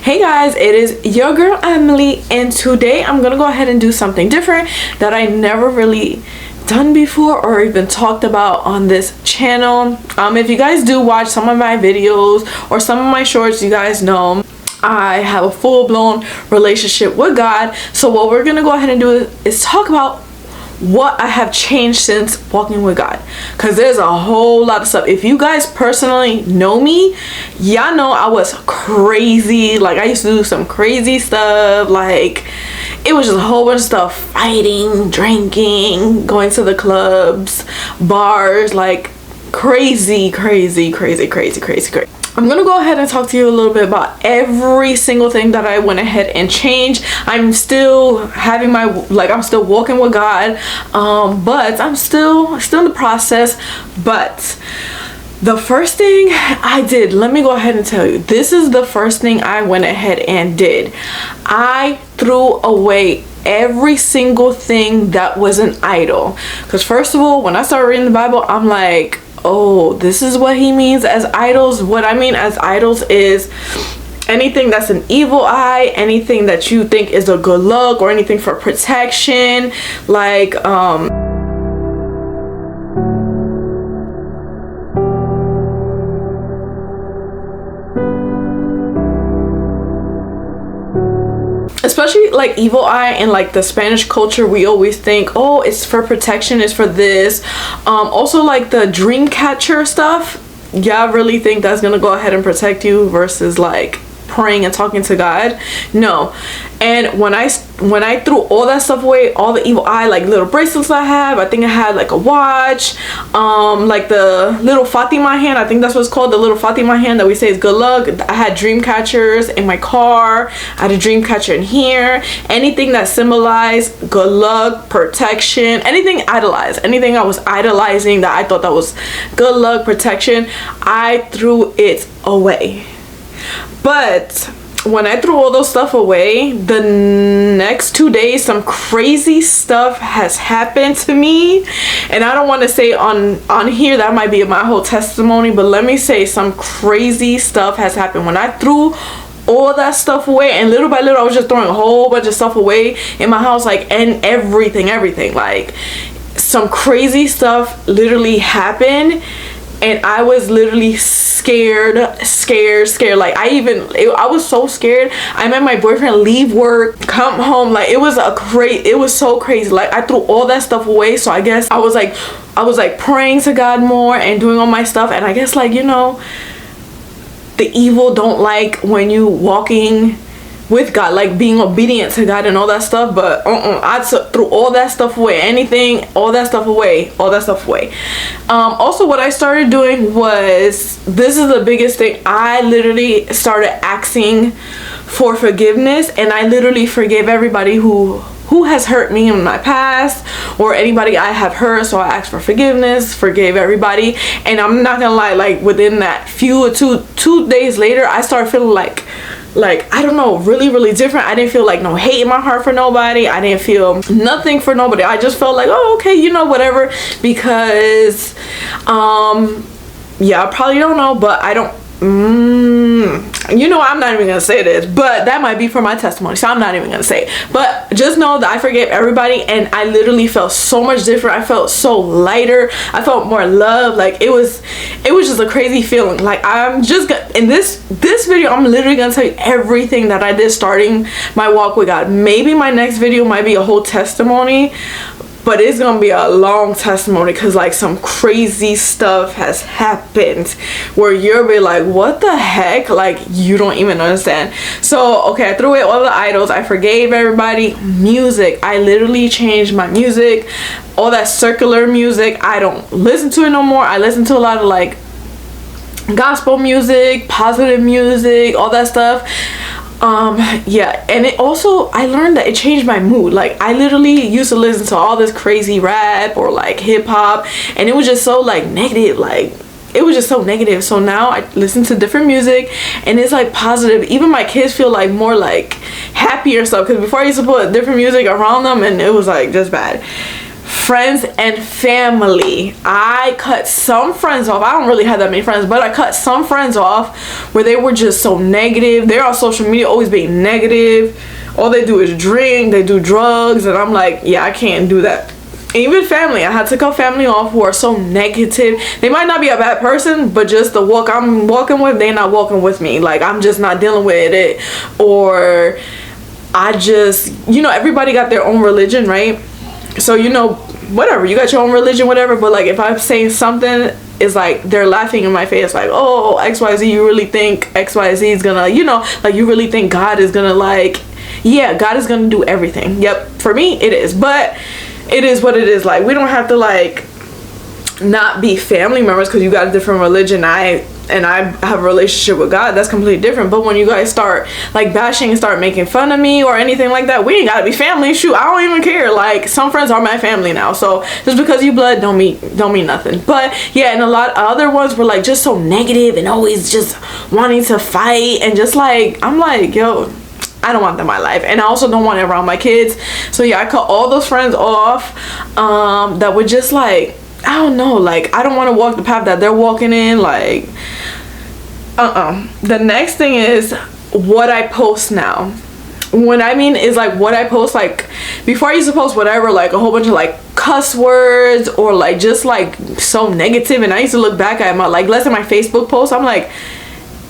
Hey guys, it is your girl Emily, and today I'm gonna go ahead and do something different that I never really done before or even talked about on this channel. If you guys do watch some of my videos or some of my shorts, you guys know I have a full-blown relationship with God. So what we're gonna go ahead and do is talk about what I have changed since walking with God, because there's a whole lot of stuff. If you guys personally know me, y'all know I was crazy. Like, I used to do some crazy stuff. Like, it was just a whole bunch of stuff: fighting, drinking, going to the clubs, bars, like crazy. I'm gonna go ahead and talk to you a little bit about every single thing that I went ahead and changed. I'm still having I'm still walking with God, but I'm still in the process. But the first thing I did, let me go ahead and tell you, this is the first thing I went ahead and did. I threw away every single thing that was an idol. Because first of all, when I started reading the Bible, I'm like, oh, this is what he means as idols. What I mean as idols is anything that's an evil eye, anything that you think is a good look, or anything for protection, like especially like evil eye and like the Spanish culture, we always think, oh, it's for protection, it's for this. Also like the dream catcher stuff, y'all really think that's gonna go ahead and protect you versus like praying and talking to God? No. And when I threw all that stuff away, all the evil eye, like little bracelets I have, I think I had like a watch, like the little Fatima hand, I think that's what it's called, the little Fatima hand that we say is good luck. I had dream catchers in my car, I had a dream catcher in here, anything that symbolized good luck, protection, anything idolized, anything I was idolizing that I thought that was good luck, protection, I threw it away. But when I threw all those stuff away, the next 2 days some crazy stuff has happened to me, and I don't want to say on here, that might be my whole testimony, but let me say some crazy stuff has happened when I threw all that stuff away. And little by little I was just throwing a whole bunch of stuff away in my house, like, and everything, like some crazy stuff literally happened. And I was literally scared. Like, I was so scared. I made my boyfriend leave work, come home. Like, it was so crazy. Like, I threw all that stuff away. So I guess I was like praying to God more and doing all my stuff. And I guess, like, you know, the evil don't like when you walking with God, like being obedient to God and all that stuff. But I threw all that stuff away, all that stuff away. Also, what I started doing was, this is the biggest thing, I literally started asking for forgiveness, and I literally forgave everybody who has hurt me in my past, or anybody I have hurt. So I asked for forgiveness, forgave everybody. And I'm not gonna lie, like within that two days later, I started feeling like I don't know, really different. I didn't feel like no hate in my heart for nobody. I didn't feel nothing for nobody. I just felt like, oh, okay, you know, whatever. Because yeah, I probably don't know, but I don't you know, I'm not even gonna say this, but that might be for my testimony, so I'm not even gonna say it. But just know that I forgave everybody, and I literally felt so much different. I felt so lighter. I felt more love. Like, it was just a crazy feeling. Like, I'm just in this video, I'm literally gonna tell you everything that I did starting my walk with God. Maybe my next video might be a whole testimony, but it's gonna be a long testimony, because like some crazy stuff has happened where you'll be like, what the heck? Like, you don't even understand. So okay, I threw away all the idols, I forgave everybody. Music, I literally changed my music. All that circular music, I don't listen to it no more. I listen to a lot of like gospel music, positive music, all that stuff. Yeah, and it also, I learned that it changed my mood. Like, I literally used to listen to all this crazy rap or like hip-hop, and it was just so like negative. Like, it was just so negative. So now I listen to different music, and it's like positive. Even my kids feel like more like happy or stuff, because before I used to put different music around them and it was like just bad. friends and family. I cut some friends off. I don't really have that many friends, but I cut some friends off where they were just so negative. They're on social media always being negative. All they do is drink, they do drugs, and I'm like, yeah, I can't do that. Even family, I had to cut family off who are so negative. They might not be a bad person, but just the walk I'm walking with, they're not walking with me. Like, I'm just not dealing with it. Or I just, you know, everybody got their own religion, right? So, you know, whatever, you got your own religion, whatever, but like if I'm saying something, it's like they're laughing in my face, like, oh, XYZ, you really think XYZ is gonna, you know, like, you really think God is gonna, like, yeah, God is gonna do everything. Yep, for me it is, but it is what it is. Like, we don't have to like not be family members because you got a different religion. I have a relationship with God, that's completely different. But when you guys start like bashing and start making fun of me or anything like that, we ain't gotta be family. Shoot, I don't even care. Like, some friends are my family now, so just because you blood don't mean nothing. But yeah, and a lot of other ones were like just so negative and always just wanting to fight, and just like, I'm like, yo, I don't want that in my life, and I also don't want it around my kids. So yeah, I cut all those friends off that were just like, I don't know, like, I don't want to walk the path that they're walking in. Like, the next thing is what I post now. What I mean is like what I post, like before I used to post whatever, like a whole bunch of like cuss words or like just like so negative, and I used to look back at my, like, let's say my Facebook post, I'm like,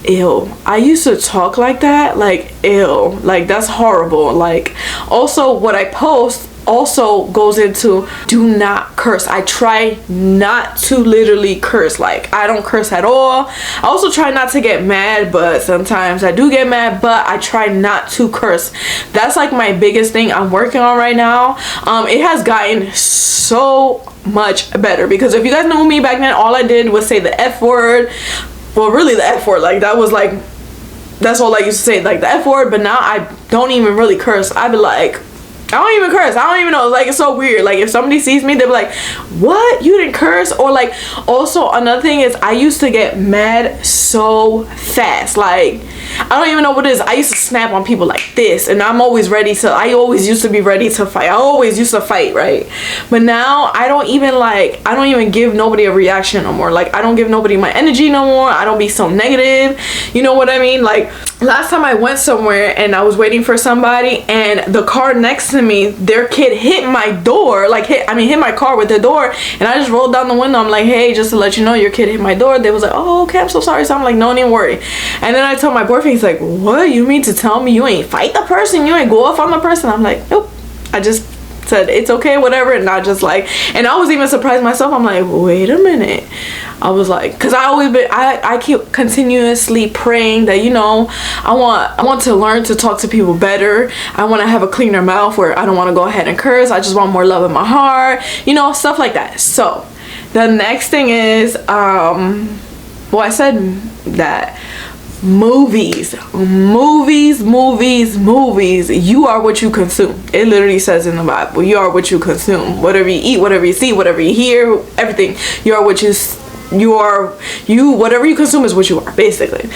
ew, I used to talk like that, like, ew, like, that's horrible. Like, also what I post also goes into do not curse. I try not to literally curse. Like, I don't curse at all. I also try not to get mad, but sometimes I do get mad, but I try not to curse. That's like my biggest thing I'm working on right now. It has gotten so much better, because if you guys knew me back then, all I did was say the F word. Well, really the F word, like, that was like, that's all I used to say, like the F word. But now I don't even really curse. I be like, I don't even curse. I don't even know. Like, it's so weird. Like, if somebody sees me, they'll be like, what? You didn't curse? Or like, also another thing is I used to get mad so fast. Like, I don't even know what it is. I used to snap on people like this, and I'm always ready to, I always used to be ready to fight. I always used to fight, right? But now I don't even give nobody a reaction no more. Like, I don't give nobody my energy no more. I don't be so negative. You know what I mean? Like, last time I went somewhere and I was waiting for somebody, and the car next to me, their kid hit my door, like hit my car with the door, and I just rolled down the window. I'm like, hey, just to let you know, your kid hit my door. They was like, oh, okay, I'm so sorry. So I'm like, no, don't even worry. And then I told my boyfriend, he's like, what, you mean to tell me you ain't fight the person, you ain't go off on the person? I'm like, nope, I just said it's okay, whatever. And not just like, and I was even surprised myself. I'm like, wait a minute. I was like, because I keep continuously praying that, you know, I want to learn to talk to people better. I want to have a cleaner mouth where I don't want to go ahead and curse. I just want more love in my heart, you know, stuff like that. So the next thing is well, I said that movies, you are what you consume. It literally says in the Bible, you are what you consume. Whatever you eat, whatever you see, whatever you hear, everything, you are what whatever you consume is what you are, basically.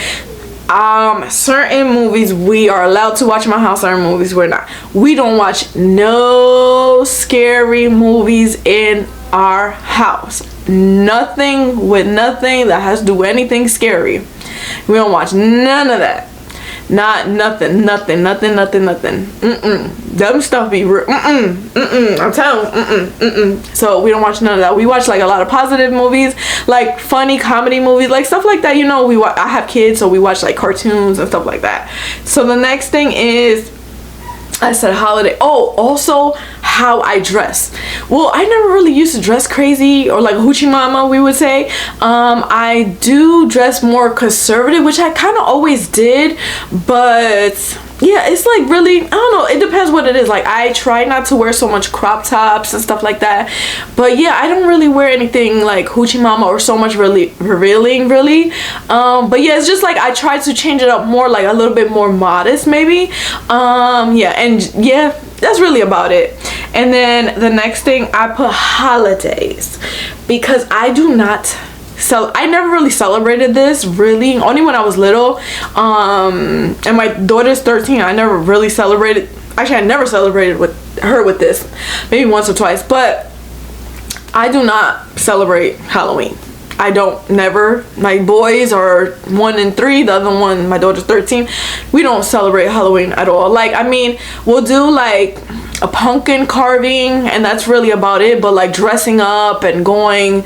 Certain movies we are allowed to watch in my house, certain movies we're not. We don't watch no scary movies in our house. Nothing that has to do with anything scary. We don't watch none of that. Nothing. Them stuff be real. I'm telling you. So we don't watch none of that. We watch like a lot of positive movies, like funny comedy movies, like stuff like that. You know, I have kids, so we watch like cartoons and stuff like that. So the next thing is, I said holiday. Oh, also how I dress. Well, I never really used to dress crazy or like hoochie mama, we would say. I do dress more conservative, which I kind of always did, but yeah, it's like really, I don't know, it depends what it is. Like, I try not to wear so much crop tops and stuff like that, but yeah, I don't really wear anything like hoochie mama or so much really revealing, really. But yeah, it's just like I try to change it up more, like a little bit more modest maybe. Yeah, and yeah, that's really about it. And then the next thing, I put holidays, because I do not, so I never really celebrated this, really, only when I was little. And my daughter's 13. I never really celebrated, actually I never celebrated with her with this, maybe once or twice. But I do not celebrate Halloween. I don't, never. My boys are 1 and 3, the other one, my daughter's 13. We don't celebrate Halloween at all. Like, I mean, we'll do like a pumpkin carving, and that's really about it. But like dressing up and going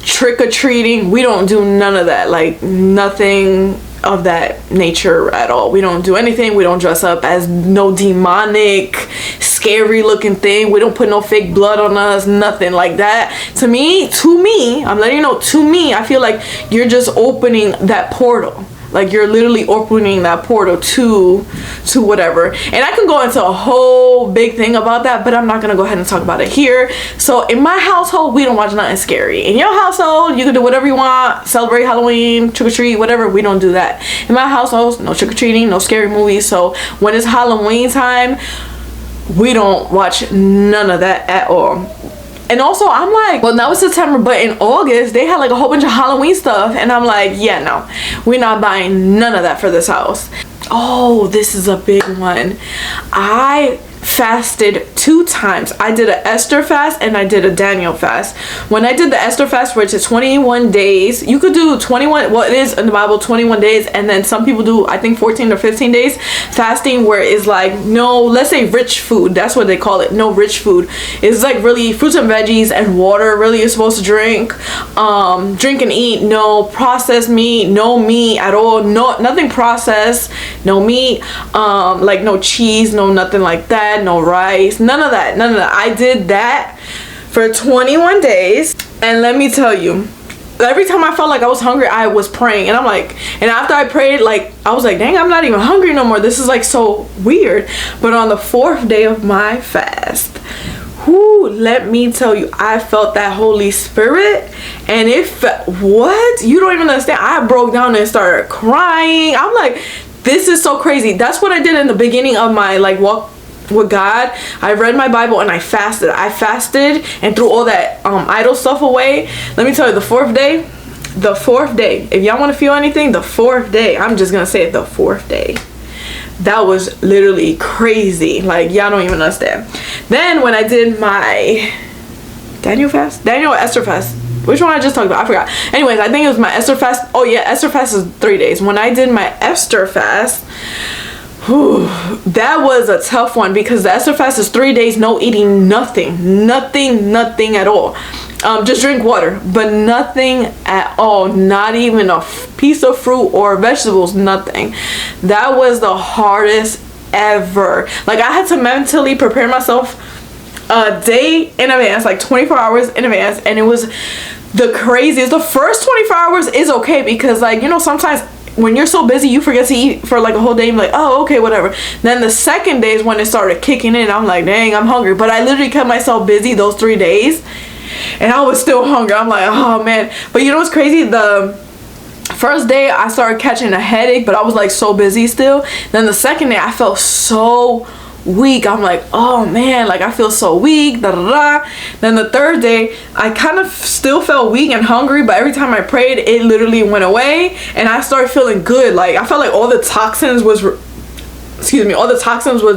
trick-or-treating, we don't do none of that. Like, nothing of that nature at all. We don't do anything. We don't dress up as no demonic, scary looking thing. We don't put no fake blood on us, nothing like that. To me, I'm letting you know, to me, I feel like you're just opening that portal. Like, you're literally opening that portal to whatever. And I can go into a whole big thing about that, but I'm not gonna go ahead and talk about it here. So in my household, we don't watch nothing scary. In your household, you can do whatever you want, celebrate Halloween, trick-or-treat, whatever. We don't do that. In my household, no trick-or-treating, no scary movies. So when it's Halloween time, we don't watch none of that at all. And also, I'm like, well, now it's September, but in August, they had like a whole bunch of Halloween stuff. And I'm like, yeah, no, we're not buying none of that for this house. Oh, this is a big one. I fasted 2 times. I did an Esther fast and I did a Daniel fast. When I did the Esther fast, which is 21 days, you could do 21, well, it is in the Bible 21 days, and then some people do, I think, 14 or 15 days fasting, where it's like no, let's say rich food, that's what they call it, no rich food. It's like really fruits and veggies and water, really you're supposed to drink and eat, no processed meat, no meat at all, no, nothing processed, no meat, like no cheese, no nothing like that, no rice, none of that. I did that for 21 days, and let me tell you, every time I felt like I was hungry, I was praying, and I'm like, and after I prayed, like, I was like, dang, I'm not even hungry no more. This is like so weird. But on the 4th day of my fast, let me tell you, I felt that Holy Spirit, and it felt, what? You don't even understand. I broke down and started crying. I'm like, this is so crazy. That's what I did in the beginning of my like walk with God. I read my Bible and I fasted and threw all that idol stuff away. Let me tell you, the fourth day, if y'all want to feel anything, the 4th day, I'm just gonna say it, the 4th day, that was literally crazy. Like, y'all don't even understand. Then when I did my Daniel or Esther fast, which one I just talked about, I forgot. Anyways, I think it was my Esther fast. Oh yeah, Esther fast is 3 days. When I did my Esther fast, that was a tough one, because the Esther fast is 3 days, no eating, nothing at all. Just drink water, but nothing at all, not even a piece of fruit or vegetables, nothing. That was the hardest ever. Like, I had to mentally prepare myself a day in advance, like 24 hours in advance, and it was the craziest. The first 24 hours is okay, because, like, you know, sometimes when you're so busy, you forget to eat for like a whole day. I'm like, oh, okay, whatever. Then the second day is when it started kicking in. I'm like, dang, I'm hungry. But I literally kept myself busy those 3 days, and I was still hungry. I'm like, oh man. But you know what's crazy? The first day I started catching a headache, but I was like so busy still. Then the second day I felt so weak. I'm like, oh man, like I feel so weak, da da da. Then the 3rd day I kind of still felt weak and hungry, but every time I prayed, it literally went away, and I started feeling good. Like, I felt like all the toxins was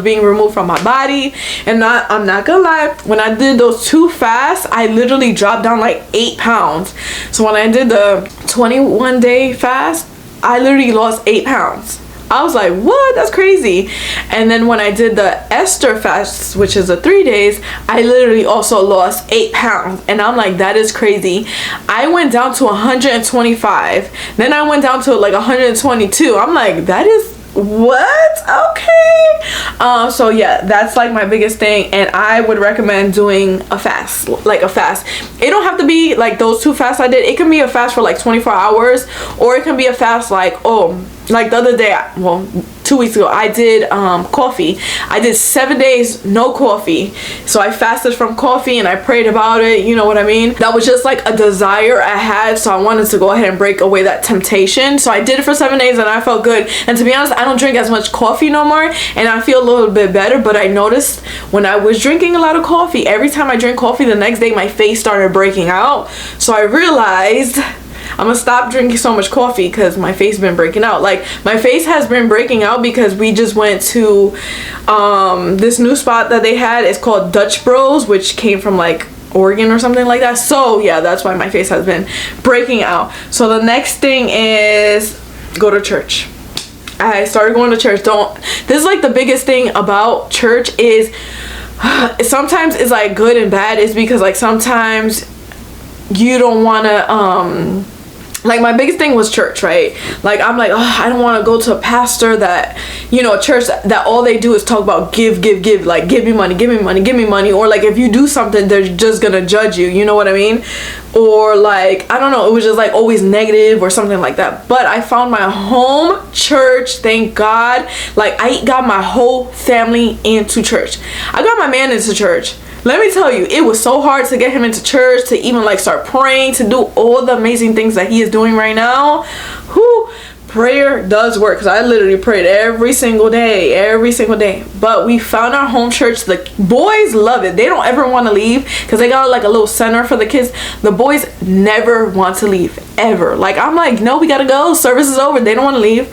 being removed from my body. And I'm not gonna lie, when I did those 2 fasts, I literally dropped down like 8 pounds. So when I did the 21 day fast, I literally lost 8 pounds. I was like, what? That's crazy. And then when I did the Esther fast, which is the 3 days, I literally also lost 8 pounds. And I'm like, that is crazy. I went down to 125. Then I went down to like 122. I'm like, that is what? Okay. So yeah, that's like my biggest thing, and I would recommend doing a fast, like a fast. It don't have to be like those 2 fasts I did. It can be a fast for like 24 hours, or it can be a fast like, oh, like the other day, well, 2 weeks ago, I did coffee. I did 7 days no coffee. So I fasted from coffee and I prayed about it, you know what I mean? That was just like a desire I had, so I wanted to go ahead and break away that temptation. So I did it for 7 days and I felt good. And to be honest, I don't drink as much coffee no more, and I feel a little bit better. But I noticed when I was drinking a lot of coffee, every time I drink coffee, the next day my face started breaking out. So I realized I'm gonna stop drinking so much coffee, because my face been breaking out. Like, my face has been breaking out because we just went to this new spot that they had. It's called Dutch Bros, which came from like organ or something like that. So yeah, that's why my face has been breaking out. So the next thing is go to church. I started going to church. This is like the biggest thing about church is sometimes it's like good and bad, is because like sometimes you don't want to like my biggest thing was church, right? Like I'm like, oh, I don't want to go to a pastor that, you know, a church that all they do is talk about give, like give me money, or like if you do something they're just gonna judge you, you know what I mean? Or like, I don't know, it was just like always negative or something like that. But I found my home church, thank God. Like I got my whole family into church. I got my man into church. Let me tell you, it was so hard to get him into church, to even like start praying, to do all the amazing things that he is doing right now. Prayer does work, because I literally prayed every single day. But we found our home church. The boys love it. They don't ever want to leave, because they got like a little center for the kids. The boys never want to leave, ever. Like I'm like, no, we gotta go, service is over. They don't want to leave.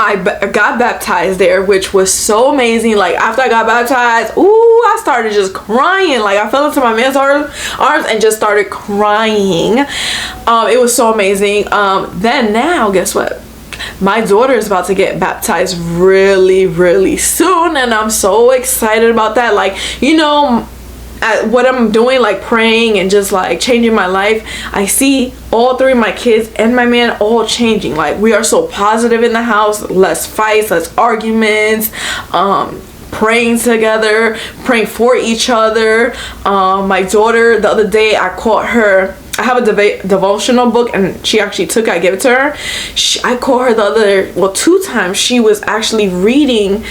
I got baptized there, which was so amazing. Like after I got baptized, I started just crying. Like I fell into my man's arms and just started crying. It was so amazing. Then now, guess what? My daughter is about to get baptized really soon, and I'm so excited about that. Like, you know, at what I'm doing, like praying and just like changing my life, I see all three of my kids and my man all changing. Like we are so positive in the house, less fights, less arguments, praying together, praying for each other. My daughter, the other day I caught her, I have a devotional book, and she actually took it. I gave it to her. I caught her two times she was actually reading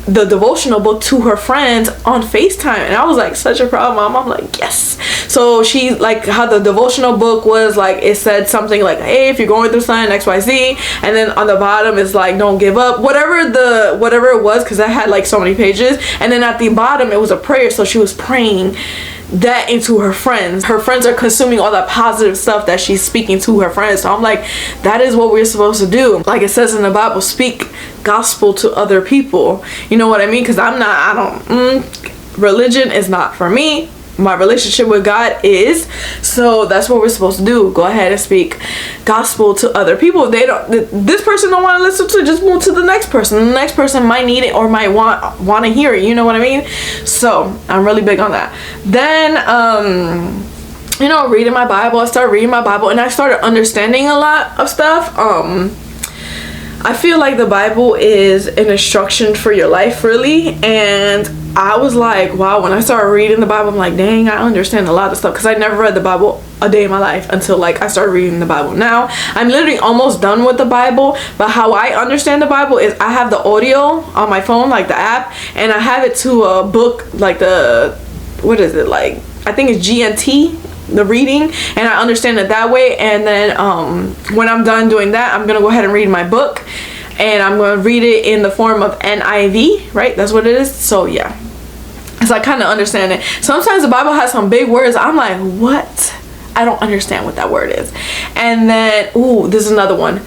the devotional book to her friends on FaceTime, and I was like, such a proud mom. I'm like, yes. So she, like, how the devotional book was like, it said something like, hey, if you're going through something XYZ, and then on the bottom is like, don't give up, whatever it was, because I had like so many pages, and then at the bottom it was a prayer. So she was praying that into her friends. Her friends are consuming all that positive stuff that she's speaking to her friends. So I'm like, that is what we're supposed to do. Like it says in the Bible, speak gospel to other people. You know what I mean? Because religion is not for me. My relationship with God is. So that's what we're supposed to do. Go ahead and speak gospel to other people. This person don't want to listen to, just move to the next person. The next person might need it or might want to hear it. You know what I mean? So I'm really big on that. Then you know, reading my Bible. I started reading my Bible, and I started understanding a lot of stuff. I feel like the Bible is an instruction for your life, really. And I was like, wow, when I started reading the Bible, I'm like, dang, I understand a lot of stuff, because I never read the Bible a day in my life until like I started reading the Bible. Now I'm literally almost done with the Bible, but how I understand the Bible is I have the audio on my phone, like the app, and I have it to a book, like what is it, like I think it's GNT, the reading, and I understand it that way. And then when I'm done doing that, I'm gonna go ahead and read my book, and I'm gonna read it in the form of NIV, right? That's what it is. So yeah, so I kind of understand it. Sometimes the Bible has some big words, I'm like, what? I don't understand what that word is. And then this is another one.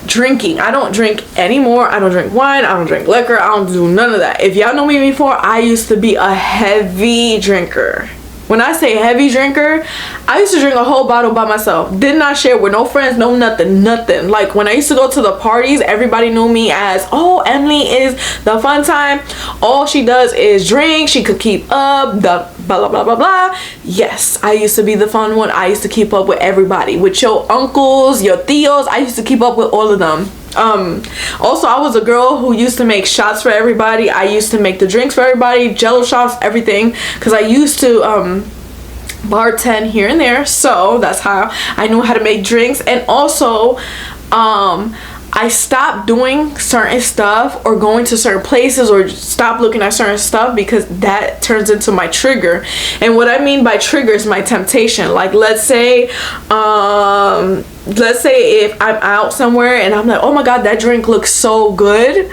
Drinking. I don't drink anymore. I don't drink wine. I don't drink liquor. I don't do none of that. If y'all know me before, I used to be a heavy drinker. When I say heavy drinker, I used to drink a whole bottle by myself. Did not share with no friends, no nothing. Like when I used to go to the parties, everybody knew me as, oh, Emily is the fun time. All she does is drink. She could keep up, the blah, blah, blah, blah, blah. Yes, I used to be the fun one. I used to keep up with everybody. With your uncles, your tios. I used to keep up with all of them. Also, I was a girl who used to make shots for everybody. I used to make the drinks for everybody, jello shots, everything, because I used to bartend here and there. So that's how I knew how to make drinks. And also I stopped doing certain stuff or going to certain places or stop looking at certain stuff, because that turns into my trigger. And what I mean by trigger is my temptation. Like let's say if I'm out somewhere and I'm like, oh my god, that drink looks so good,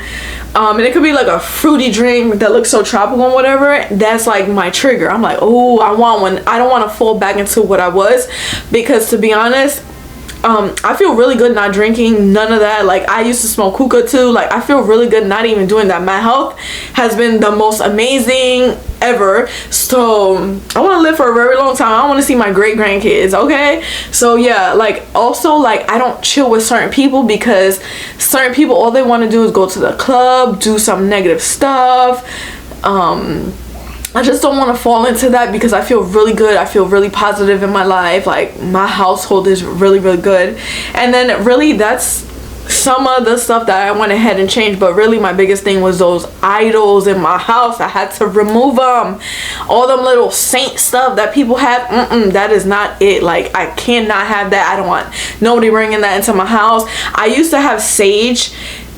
and it could be like a fruity drink that looks so tropical and whatever, that's like my trigger. I'm like, oh, I want one. I don't want to fall back into what I was, because to be honest, I feel really good not drinking none of that. Like, I used to smoke hookah too. Like, I feel really good not even doing that. My health has been the most amazing ever. So I want to live for a very long time. I want to see my great grandkids. Okay, so yeah, like, also, like, I don't chill with certain people because certain people, all they want to do is go to the club, do some negative stuff. I just don't want to fall into that because I feel really good. I feel really positive in my life. Like, my household is really, really good. And then really, that's some of the stuff that I went ahead and changed. But really, my biggest thing was those idols in my house. I had to remove them. All them little saint stuff that people have, that is not it. Like, I cannot have that. I don't want nobody bringing that into my house. I used to have sage.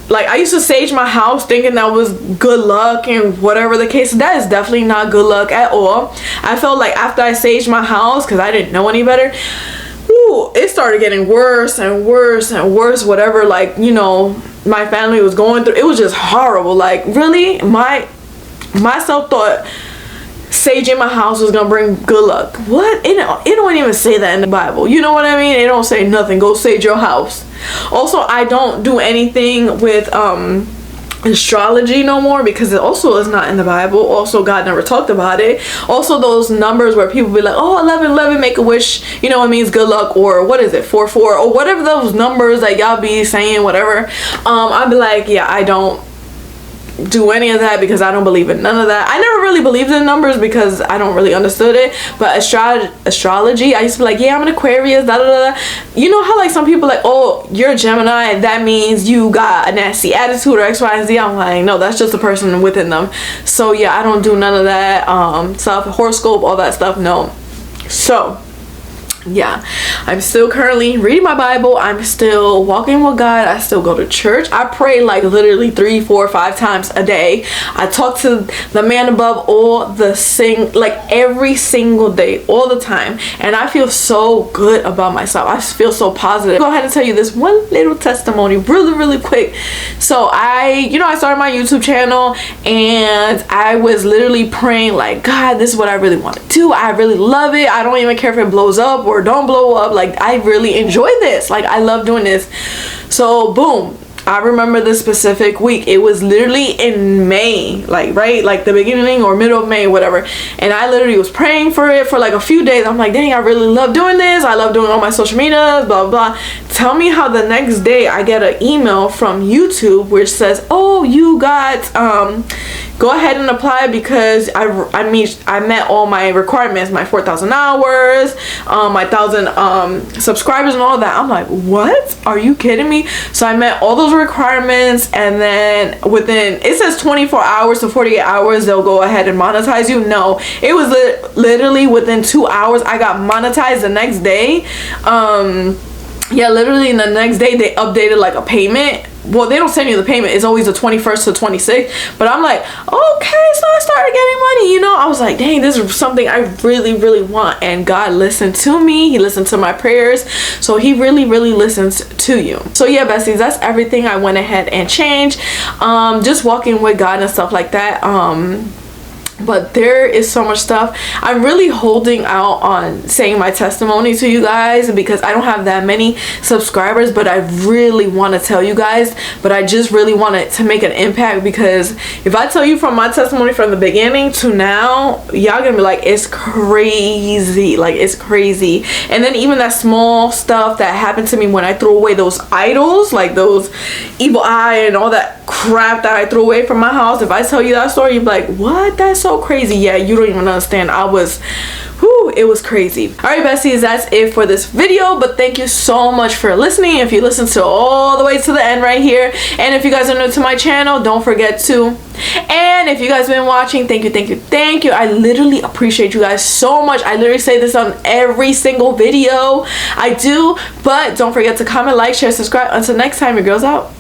Like, I used to sage my house thinking that was good luck and whatever the case. That is definitely not good luck at all. I felt like after I saged my house, because I didn't know any better, it started getting worse and worse and worse. Whatever, like, you know, my family was going through, it was just horrible. Like, really, myself thought saging my house was gonna bring good luck. What? It don't even say that in the Bible. You know what I mean? It don't say nothing. Go sage your house. Also, I don't do anything with astrology no more because it also is not in the Bible. Also, God never talked about it. Also, those numbers where people be like, oh, 1111, make a wish, you know, it means good luck, or what is it, 44, or whatever those numbers that y'all be saying, whatever. I'd be like, yeah, I don't do any of that because I don't believe in none of that. I never really believed in numbers because I don't really understood it. But astrology, I used to be like, yeah, I'm an Aquarius, da da da. You know how like some people like, oh, you're a Gemini, that means you got a nasty attitude or X, Y, and Z. I'm like, no, that's just a person within them. So yeah, I don't do none of that stuff, horoscope, all that stuff, no. So yeah, I'm still currently reading my Bible. I'm still walking with God. I still go to church. I pray like literally 3, 4, 5 times a day. I talk to the man above like every single day, all the time, and I feel so good about myself. I feel so positive. Go ahead and tell you this one little testimony really quick. So I started my YouTube channel and I was literally praying like, God, this is what I really want to do. I really love it. I don't even care if it blows up or don't blow up. Like, I really enjoy this. Like, I love doing this. So boom, I remember this specific week. It was literally in May, like, right, like the beginning or middle of May, whatever. And I literally was praying for it for like a few days. I'm like, dang, I really love doing this. I love doing all my social media, blah blah. Tell me how the next day I get an email from YouTube which says, oh, you got go ahead and apply because I met all my requirements, my 4,000 hours, my 1,000 subscribers and all that. I'm like, what? Are you kidding me? So I met all those requirements, and then within, it says 24 hours to 48 hours they'll go ahead and monetize you. No, it was literally within 2 hours I got monetized. The next day, yeah, literally the next day they updated like a payment. Well, they don't send you the payment. It's always the 21st to 26th. But I'm like, okay, so I started getting money, you know. I was like, dang, this is something I really want. And God listened to me. He listened to my prayers. So he really listens to you. So yeah, besties, that's everything I went ahead and changed. Just walking with God and stuff like that. But there is so much stuff. I'm really holding out on saying my testimony to you guys because I don't have that many subscribers, but I really want to tell you guys. But I just really want it to make an impact, because if I tell you from my testimony from the beginning to now, y'all gonna be like, it's crazy. Like, it's crazy. And then even that small stuff that happened to me when I threw away those idols, like those evil eye and all that crap that I threw away from my house. If I tell you that story, you'd be like, what? That's so crazy. Yeah, you don't even understand. It was crazy. All right, besties, that's it for this video, but thank you so much for listening. If you listened to all the way to the end right here, and if you guys are new to my channel, don't forget to, and if you guys have been watching, thank you. I literally appreciate you guys so much. I literally say this on every single video I do, but don't forget to comment, like, share, subscribe. Until next time, your girl's out.